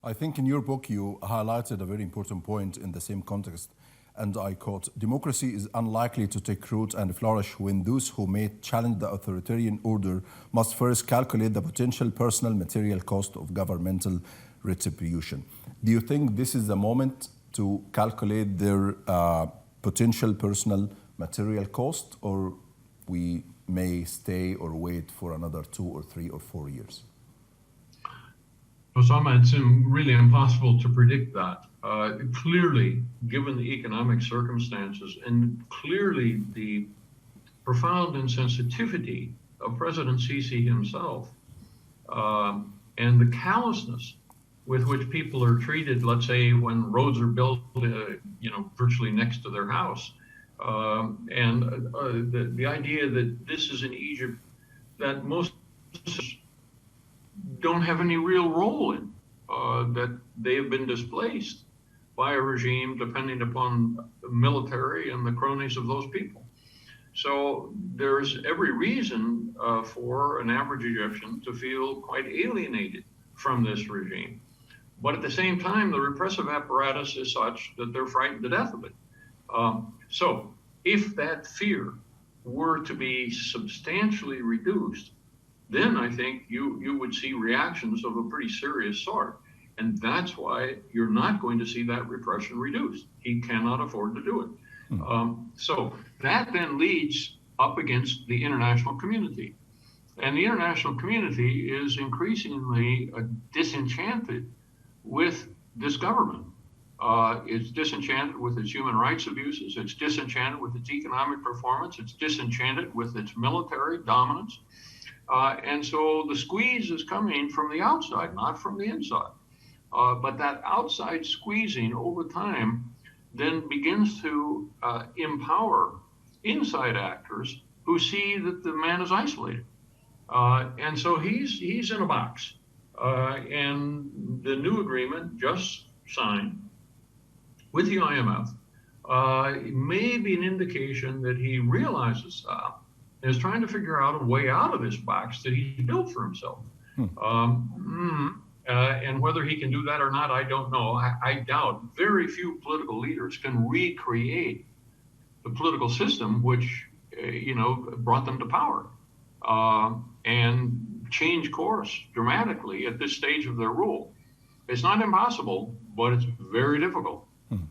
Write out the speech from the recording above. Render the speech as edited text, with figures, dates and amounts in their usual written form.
I think in your book you highlighted a very important point in the same context, and I quote, "Democracy is unlikely to take root and flourish when those who may challenge the authoritarian order must first calculate the potential personal material cost of governmental retribution." Do you think this is the moment to calculate their potential personal material cost, or we may stay or wait for another 2 or 3 or 4 years? Osama, it's really impossible to predict that. Clearly, given the economic circumstances and clearly the profound insensitivity of President Sisi himself, and the callousness with which people are treated, let's say when roads are built, virtually next to their house, and the idea that this is in Egypt that most don't have any real role in, that they have been displaced by a regime depending upon the military and the cronies of those people. So there's every reason for an average Egyptian to feel quite alienated from this regime. But at the same time, the repressive apparatus is such that they're frightened to death of it. So if that fear were to be substantially reduced, then I think you would see reactions of a pretty serious sort. And that's why you're not going to see that repression reduced. He cannot afford to do it. So that then leads up against the international community. And the international community is increasingly disenchanted with this government. It's disenchanted with its human rights abuses. It's disenchanted with its economic performance. It's disenchanted with its military dominance. And so the squeeze is coming from the outside, not from the inside. But that outside squeezing over time then begins to empower inside actors who see that the man is isolated. And so he's in a box. And the new agreement just signed with the IMF may be an indication that he realizes that and is trying to figure out a way out of this box that he built for himself. And whether he can do that or not, I don't know. I doubt. Very few political leaders can recreate the political system which, brought them to power and change course dramatically at this stage of their rule. It's not impossible, but it's very difficult.